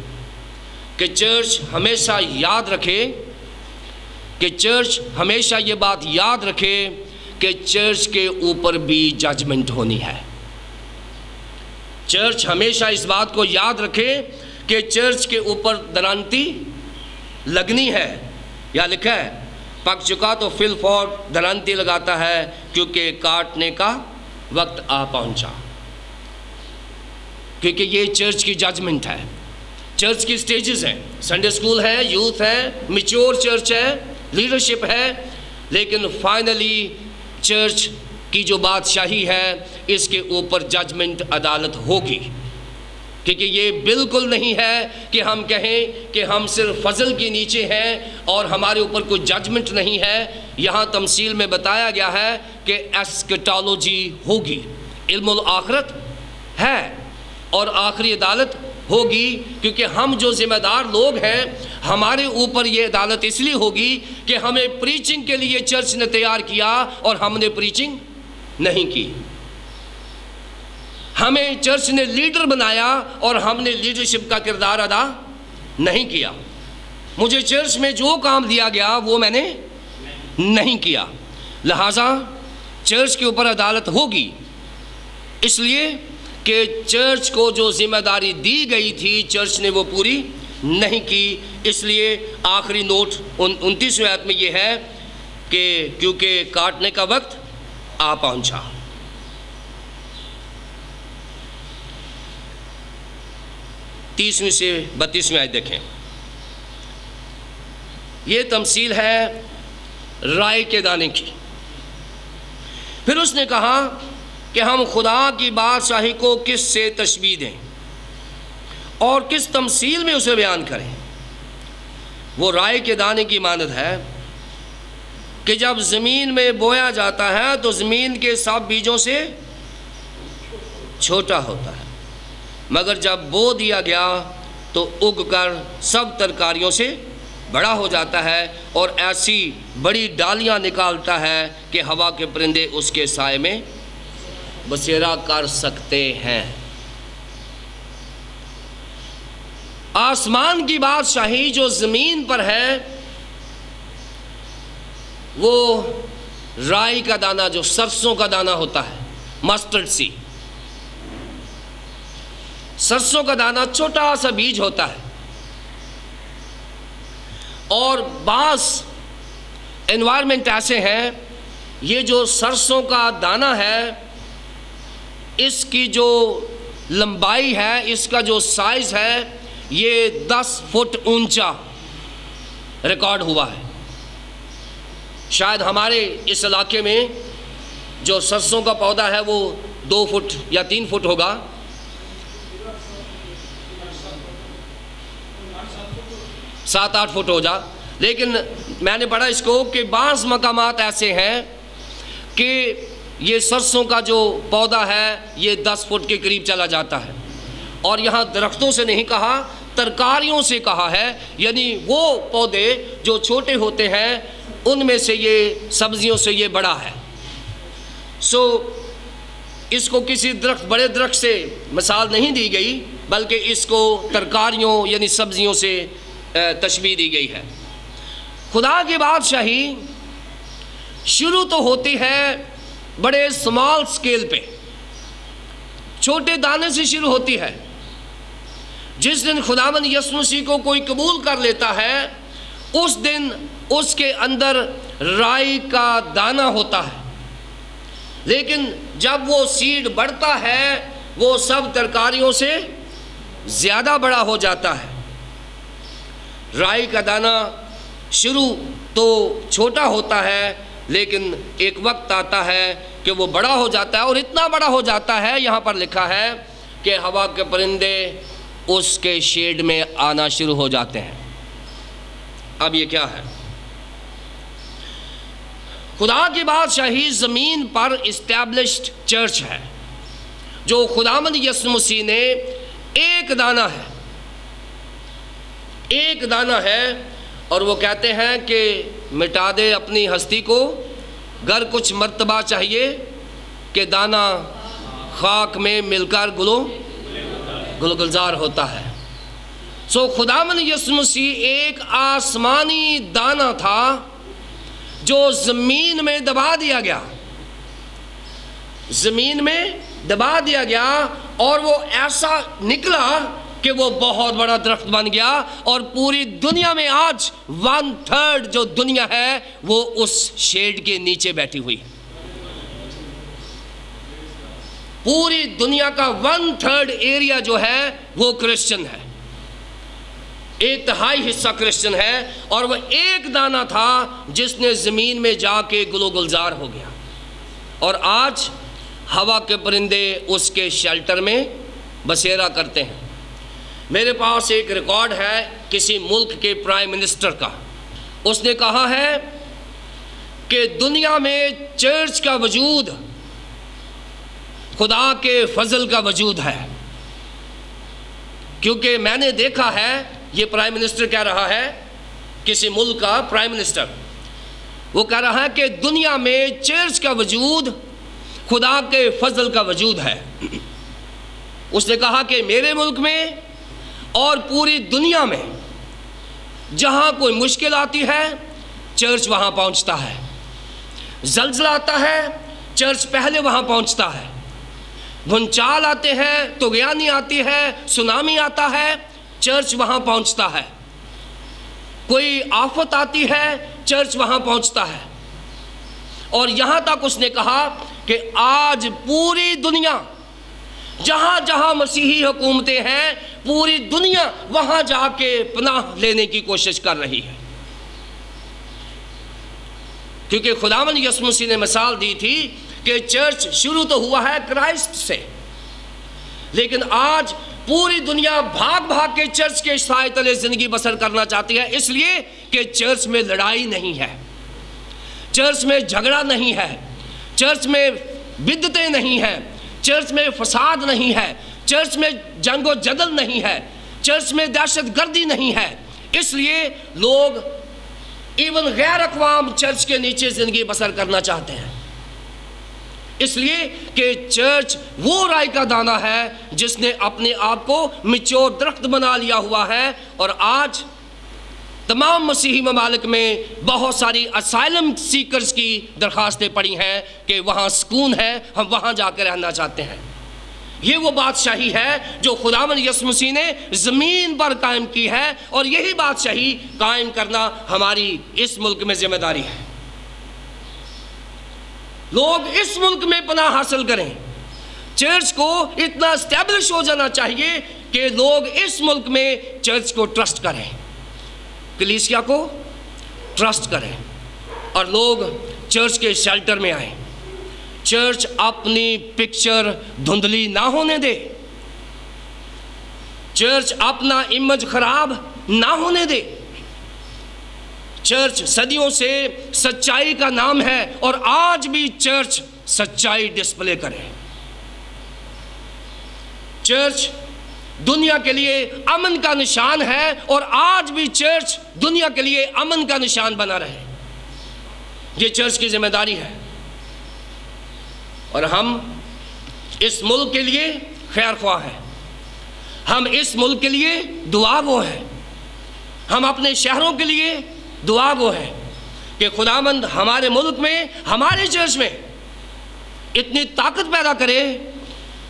کہ چرچ ہمیشہ یاد رکھے، کہ چرچ ہمیشہ یہ بات یاد رکھے کہ چرچ کے اوپر بھی ججمنٹ ہونی ہے. چرچ ہمیشہ اس بات کو یاد رکھے کہ چرچ کے اوپر درانتی لگنی ہے. یا لکھا ہے پک چکا تو فل فور درانتی لگاتا ہے کیونکہ کاٹنے کا وقت آ پہنچا. کیونکہ یہ چرچ کی ججمنٹ ہے. چرچ کی سٹیجز ہیں، سنڈے اسکول ہے، یوتھ ہے، میچور چرچ ہے، لیڈرشپ ہے، لیکن فائنلی چرچ کی جو بادشاہی ہے اس کے اوپر ججمنٹ، عدالت ہوگی. کیونکہ یہ بالکل نہیں ہے کہ ہم کہیں کہ ہم صرف فضل کے نیچے ہیں اور ہمارے اوپر کوئی ججمنٹ نہیں ہے. یہاں تمثیل میں بتایا گیا ہے کہ ایسکٹالوجی ہوگی، علم الآخرت ہے اور آخری عدالت ہوگی. کیونکہ ہم جو ذمہ دار لوگ ہیں ہمارے اوپر یہ عدالت اس لیے ہوگی کہ ہمیں پریچنگ کے لیے چرچ نے تیار کیا اور ہم نے پریچنگ نہیں کی. ہمیں چرچ نے لیڈر بنایا اور ہم نے لیڈرشپ کا کردار ادا نہیں کیا. مجھے چرچ میں جو کام دیا گیا وہ میں نے نہیں کیا، لہٰذا چرچ کے اوپر عدالت ہوگی. اس لیے کہ چرچ کو جو ذمہ داری دی گئی تھی چرچ نے وہ پوری نہیں کی. اس لیے آخری نوٹ 29ویں آیت میں یہ ہے کہ کیونکہ کاٹنے کا وقت آ پہنچا. 30ویں سے 32ویں آیت دیکھیں. یہ تمثیل ہے رائے کے دانے کی. پھر اس نے کہا کہ ہم خدا کی بادشاہی کو کس سے تشبیہ دیں اور کس تمثیل میں اسے بیان کریں. وہ رائے کے دانے کی مانند ہے کہ جب زمین میں بویا جاتا ہے تو زمین کے سب بیجوں سے چھوٹا ہوتا ہے، مگر جب بو دیا گیا تو اگ کر سب ترکاریوں سے بڑا ہو جاتا ہے اور ایسی بڑی ڈالیاں نکالتا ہے کہ ہوا کے پرندے اس کے سائے میں بسیرا کر سکتے ہیں. آسمان کی بادشاہی جو زمین پر ہے وہ رائی کا دانہ، جو سرسوں کا دانہ ہوتا ہے، مسٹرڈ سی. سرسوں کا دانہ چھوٹا سا بیج ہوتا ہے، اور بعض انوائرمنٹ ایسے ہیں، یہ جو سرسوں کا دانہ ہے اس کی جو لمبائی ہے، اس کا جو سائز ہے، یہ 10 فٹ اونچا ریکارڈ ہوا ہے. شاید ہمارے اس علاقے میں جو سرسوں کا پودا ہے وہ 2 فٹ یا 3 فٹ ہوگا. 7-8 فٹ ہو جا. لیکن میں نے پڑھا اس کو کہ بعض مقامات ایسے ہیں کہ یہ سرسوں کا جو پودا ہے یہ 10 فٹ کے قریب چلا جاتا ہے. اور یہاں درختوں سے نہیں کہا، ترکاریوں سے کہا ہے، یعنی وہ پودے جو چھوٹے ہوتے ہیں ان میں سے یہ سبزیوں سے یہ بڑا ہے. اس کو کسی درخت، بڑے درخت سے مثال نہیں دی گئی، بلکہ اس کو ترکاریوں یعنی سبزیوں سے تشبیہ دی گئی ہے. خدا کی بادشاہی شروع تو ہوتی ہے بڑے سمال سکیل پہ، چھوٹے دانے سے شروع ہوتی ہے. جس دن خداوند یسوع مسیح کو کوئی قبول کر لیتا ہے اس دن اس کے اندر رائی کا دانہ ہوتا ہے، لیکن جب وہ سیڈ بڑھتا ہے وہ سب ترکاریوں سے زیادہ بڑا ہو جاتا ہے. رائی کا دانہ شروع تو چھوٹا ہوتا ہے، لیکن ایک وقت آتا ہے کہ وہ بڑا ہو جاتا ہے، اور اتنا بڑا ہو جاتا ہے یہاں پر لکھا ہے کہ ہوا کے پرندے اس کے شیڈ میں آنا شروع ہو جاتے ہیں. اب یہ کیا ہے؟ خدا کی بادشاہی زمین پر اسٹیبلشڈ چرچ ہے جو خداوند یسوع مسیح نے ایک دانہ ہے، ایک دانہ ہے، اور وہ کہتے ہیں کہ مٹا دے اپنی ہستی کو گر کچھ مرتبہ چاہیے کہ دانہ خاک میں مل کر گلزار ہوتا ہے. خداوند یسوع مسیح ایک آسمانی دانہ تھا جو زمین میں دبا دیا گیا، زمین میں دبا دیا گیا، اور وہ ایسا نکلا کہ وہ بہت بڑا درخت بن گیا، اور پوری دنیا میں آج 1/3 جو دنیا ہے وہ اس شیڈ کے نیچے بیٹھی ہوئی ہے. پوری دنیا کا 1/3 ایریا جو ہے وہ کرسچن ہے، 1/3 حصہ کرسچن ہے، اور وہ ایک دانہ تھا جس نے زمین میں جا کے گل و گلزار ہو گیا، اور آج ہوا کے پرندے اس کے شیلٹر میں بسیرا کرتے ہیں. میرے پاس ایک ریکارڈ ہے کسی ملک کے پرائم منسٹر کا. اس نے کہا ہے کہ دنیا میں چرچ کا وجود خدا کے فضل کا وجود ہے، کیونکہ میں نے دیکھا ہے، یہ پرائم منسٹر کہہ رہا ہے، کسی ملک کا پرائم منسٹر، وہ کہہ رہا ہے کہ دنیا میں چرچ کا وجود خدا کے فضل کا وجود ہے. اس نے کہا کہ میرے ملک میں اور پوری دنیا میں جہاں کوئی مشکل آتی ہے چرچ وہاں پہنچتا ہے، زلزلہ آتا ہے چرچ پہلے وہاں پہنچتا ہے، بھونچال آتے ہیں، طغیانی آتی ہے، سونامی آتا ہے، چرچ وہاں پہنچتا ہے، کوئی آفت آتی ہے چرچ وہاں پہنچتا ہے. اور یہاں تک اس نے کہا کہ آج پوری دنیا جہاں جہاں مسیحی حکومتیں ہیں پوری دنیا وہاں جا کے پناہ لینے کی کوشش کر رہی ہے، کیونکہ خداوند یسوع مسیح نے مثال دی تھی کہ چرچ شروع تو ہوا ہے کرائسٹ سے، لیکن آج پوری دنیا بھاگ بھاگ کے چرچ کے سائے تلے زندگی بسر کرنا چاہتی ہے، اس لیے کہ چرچ میں لڑائی نہیں ہے، چرچ میں جھگڑا نہیں ہے، چرچ میں بدعتیں نہیں ہیں، چرچ میں فساد نہیں ہے، چرچ میں جنگ و جدل نہیں ہے، چرچ میں دہشت گردی نہیں ہے۔ اس لیے لوگ ایون غیر اقوام چرچ کے نیچے زندگی بسر کرنا چاہتے ہیں، اس لیے کہ چرچ وہ رائی کا دانہ ہے جس نے اپنے آپ کو میچور درخت بنا لیا ہوا ہے، اور آج تمام مسیحی ممالک میں بہت ساری اسائلم سیکرز کی درخواستیں پڑی ہیں کہ وہاں سکون ہے، ہم وہاں جا کے رہنا چاہتے ہیں۔ یہ وہ بادشاہی ہے جو خداوند یسوع مسیح نے زمین پر قائم کی ہے، اور یہی بادشاہی قائم کرنا ہماری اس ملک میں ذمہ داری ہے۔ لوگ اس ملک میں پناہ حاصل کریں، چرچ کو اتنا اسٹیبلش ہو جانا چاہیے کہ لوگ اس ملک میں چرچ کو ٹرسٹ کریں، کلیسیا کو ٹرسٹ کریں، اور لوگ چرچ کے شیلٹر میں آئیں۔ چرچ اپنی پکچر دھندلی نہ ہونے دے، چرچ اپنا امیج خراب نہ ہونے دے۔ چرچ صدیوں سے سچائی کا نام ہے، اور آج بھی چرچ سچائی ڈسپلے کرے۔ چرچ دنیا کے لیے امن کا نشان ہے، اور آج بھی چرچ دنیا کے لیے امن کا نشان بنا رہے۔ یہ چرچ کی ذمہ داری ہے، اور ہم اس ملک کے لیے خیر خواہ ہیں، ہم اس ملک کے لیے دعا گو ہیں، ہم اپنے شہروں کے لیے دعا گو ہیں کہ خداوند ہمارے ملک میں، ہمارے چرچ میں اتنی طاقت پیدا کرے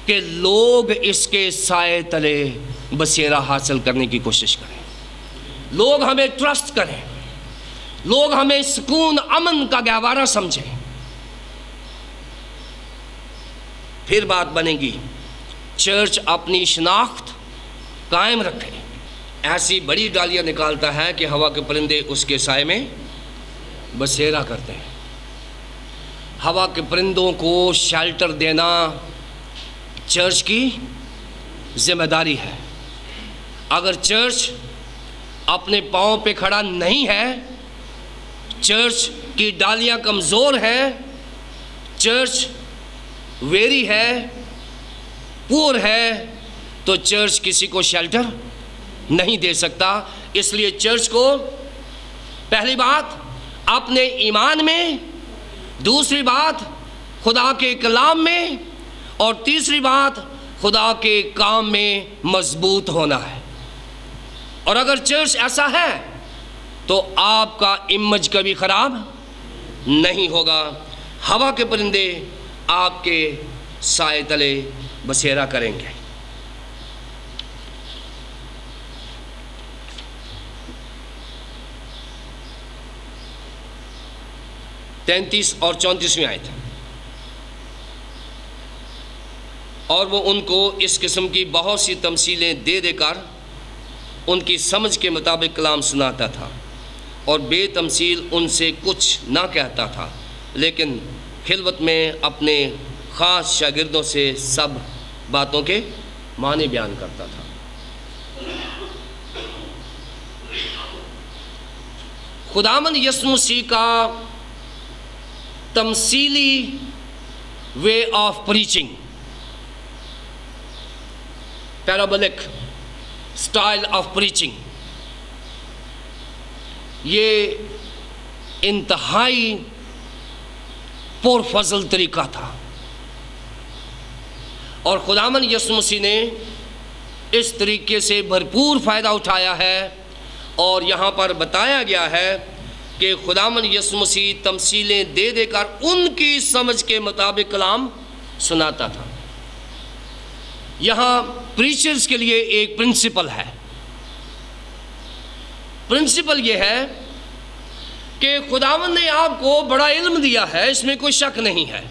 کہ لوگ اس کے سائے تلے بسیرا حاصل کرنے کی کوشش کریں، لوگ ہمیں ٹرسٹ کریں، لوگ ہمیں سکون امن کا گہوارہ سمجھیں۔ پھر بات بنے گی، چرچ اپنی شناخت قائم رکھے، ایسی بڑی ڈالیاں نکالتا ہے کہ ہوا کے پرندے اس کے سائے میں بسیرا کرتے ہیں۔ ہوا کے پرندوں کو شیلٹر دینا چرچ کی ذمہ داری ہے۔ اگر چرچ اپنے پاؤں پہ کھڑا نہیں ہے، چرچ کی ڈالیاں کمزور ہیں، چرچ ویری ہے، پور ہے، تو چرچ کسی کو شیلٹر نہیں دے سکتا۔ اس لیے چرچ کو پہلی بات اپنے ایمان میں، دوسری بات خدا کے کلام میں، اور تیسری بات خدا کے کام میں مضبوط ہونا ہے۔ اور اگر چرچ ایسا ہے تو آپ کا امیج کبھی خراب نہیں ہوگا، ہوا کے پرندے آپ کے سائے تلے بسیرا کریں گے۔ تینتیس اور 34ویں آیت، اور وہ ان کو اس قسم کی بہت سی تمثیلیں دے دے کر ان کی سمجھ کے مطابق کلام سناتا تھا، اور بے تمثیل ان سے کچھ نہ کہتا تھا، لیکن خلوت میں اپنے خاص شاگردوں سے سب باتوں کے معنی بیان کرتا تھا۔ خداوند یسوع مسیح کا تمثیلی way of preaching, parabolic style of preaching, یہ انتہائی پرفضل طریقہ تھا، اور خداوند یسوع مسیح نے اس طریقے سے بھرپور فائدہ اٹھایا ہے، اور یہاں پر بتایا گیا ہے کہ خداوند یسوع مسیح تمثیلیں دے دے کر ان کی سمجھ کے مطابق کلام سناتا تھا۔ یہاں پریچرز کے لیے ایک پرنسپل ہے، پرنسپل یہ ہے کہ خداوند نے آپ کو بڑا علم دیا ہے، اس میں کوئی شک نہیں ہے،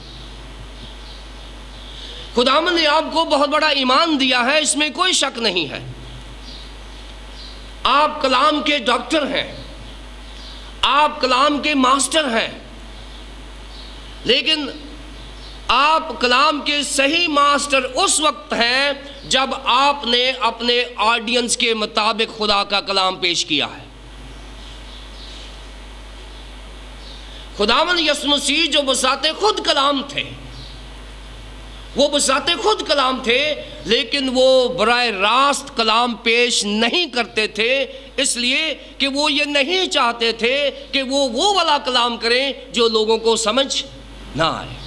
خداوند نے آپ کو بہت بڑا ایمان دیا ہے، اس میں کوئی شک نہیں ہے، آپ کلام کے ڈاکٹر ہیں، آپ کلام کے ماسٹر ہیں، لیکن آپ کلام کے صحیح ماسٹر اس وقت ہیں جب آپ نے اپنے آڈینس کے مطابق خدا کا کلام پیش کیا ہے۔ خداوند یسوع مسیح جو بذات خود کلام تھے، وہ بذات خود کلام تھے، لیکن وہ براہ راست کلام پیش نہیں کرتے تھے، اس لیے کہ وہ یہ نہیں چاہتے تھے کہ وہ والا کلام کریں جو لوگوں کو سمجھ نہ آئے۔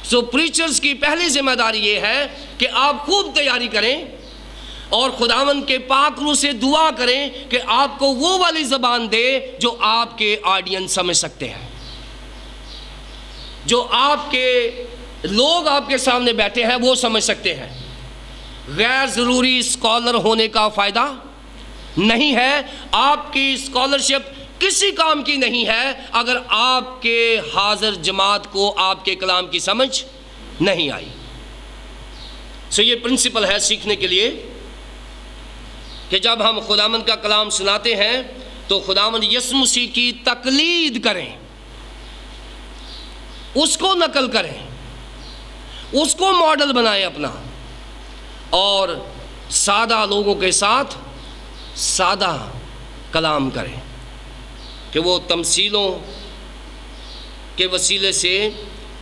سو پریچرز کی پہلی ذمہ داری یہ ہے کہ آپ خوب تیاری کریں اور خداوند کے پاک روح سے دعا کریں کہ آپ کو وہ والی زبان دے جو آپ کے آڈینس سمجھ سکتے ہیں، جو آپ کے لوگ آپ کے سامنے بیٹھے ہیں وہ سمجھ سکتے ہیں۔ غیر ضروری اسکالر ہونے کا فائدہ نہیں ہے، آپ کی اسکالرشپ کسی کام کی نہیں ہے اگر آپ کے حاضر جماعت کو آپ کے کلام کی سمجھ نہیں آئی۔ سو یہ پرنسپل ہے سیکھنے کے لیے کہ جب ہم خداوند کا کلام سناتے ہیں تو خداوند یسوع مسیح کی تقلید کریں، اس کو نقل کریں، اس کو ماڈل بنائیں اپنا، اور سادہ لوگوں کے ساتھ سادہ کلام کریں کہ وہ تمثیلوں کے وسیلے سے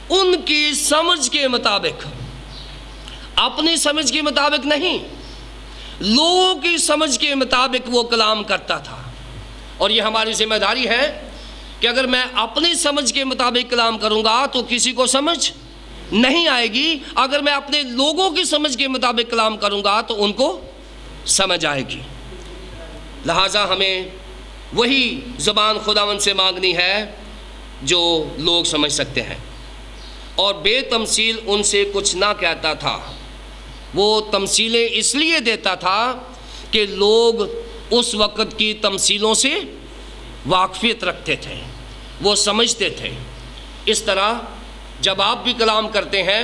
ان کی سمجھ کے مطابق، اپنی سمجھ کے مطابق نہیں، لوگوں کی سمجھ کے مطابق وہ کلام کرتا تھا۔ اور یہ ہماری ذمہ داری ہے کہ اگر میں اپنی سمجھ کے مطابق کلام کروں گا تو کسی کو سمجھ نہیں آئے گی، اگر میں اپنے لوگوں کی سمجھ کے مطابق کلام کروں گا تو ان کو سمجھ آئے گی۔ لہٰذا ہمیں وہی زبان خداوند سے مانگنی ہے جو لوگ سمجھ سکتے ہیں۔ اور بے تمثیل ان سے کچھ نہ کہتا تھا، وہ تمثیلیں اس لیے دیتا تھا کہ لوگ اس وقت کی تمثیلوں سے واقفیت رکھتے تھے، وہ سمجھتے تھے۔ اس طرح جب آپ بھی کلام کرتے ہیں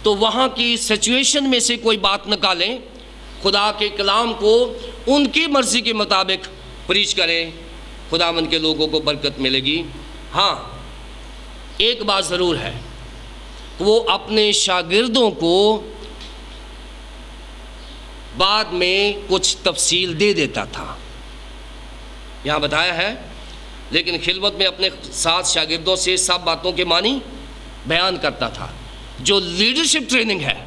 تو وہاں کی سچویشن میں سے کوئی بات نکالیں، خدا کے کلام کو ان کی مرضی کے مطابق پریچ کریں، خداوند کے لوگوں کو برکت ملے گی۔ ہاں ایک بات ضرور ہے، وہ اپنے شاگردوں کو بعد میں کچھ تفصیل دے دیتا تھا، یہاں بتایا ہے، لیکن خلوت میں اپنے ساتھ شاگردوں سے سب باتوں کے معنی بیان کرتا تھا۔ جو لیڈرشپ ٹریننگ ہے،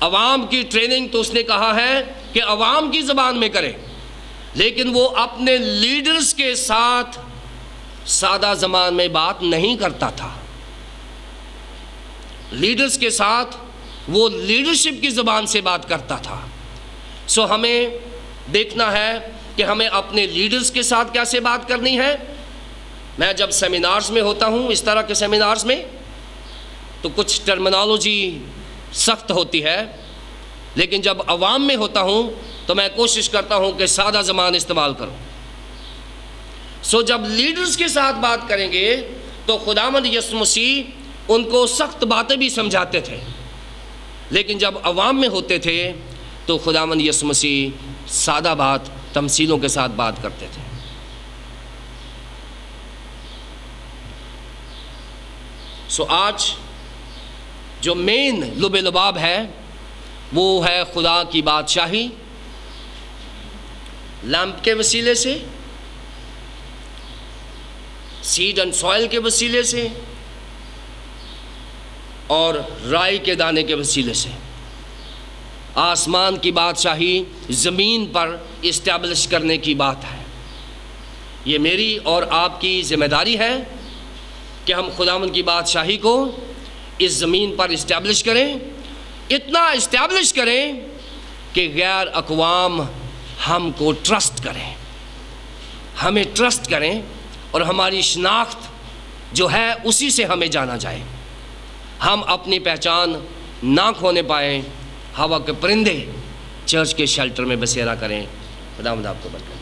عوام کی ٹریننگ، تو اس نے کہا ہے کہ عوام کی زبان میں کرے، لیکن وہ اپنے لیڈرز کے ساتھ سادہ زبان میں بات نہیں کرتا تھا۔ لیڈرز کے ساتھ وہ لیڈرشپ کی زبان سے بات کرتا تھا۔ سو ہمیں دیکھنا ہے کہ ہمیں اپنے لیڈرز کے ساتھ کیسے بات کرنی ہے۔ میں جب سیمینارز میں ہوتا ہوں، اس طرح کے سیمینارز میں، تو کچھ ٹرمینالوجی سخت ہوتی ہے، لیکن جب عوام میں ہوتا ہوں تو میں کوشش کرتا ہوں کہ سادہ زبان استعمال کروں۔ سو جب لیڈرز کے ساتھ بات کریں گے تو خداوند یسوع مسیح ان کو سخت باتیں بھی سمجھاتے تھے، لیکن جب عوام میں ہوتے تھے تو خداوند یسوع مسیح سادہ بات، تمثیلوں کے ساتھ بات کرتے تھے۔ سو آج جو مین لب لباب ہے وہ ہے خدا کی بادشاہی، لیمپ کے وسیلے سے، سیڈ اینڈ سوائل کے وسیلے سے، اور رائی کے دانے کے وسیلے سے۔ آسمان کی بادشاہی زمین پر اسٹیبلش کرنے کی بات ہے۔ یہ میری اور آپ کی ذمہ داری ہے کہ ہم خداوند کی بادشاہی کو اس زمین پر اسٹیبلش کریں، اتنا اسٹیبلش کریں کہ غیر اقوام ہم کو ٹرسٹ کریں، ہمیں ٹرسٹ کریں، اور ہماری شناخت جو ہے اسی سے ہمیں جانا جائے، ہم اپنی پہچان نہ کھونے پائیں، ہوا کے پرندے چرچ کے شیلٹر میں بسیرا کریں۔ خداوند آپ کو برکت۔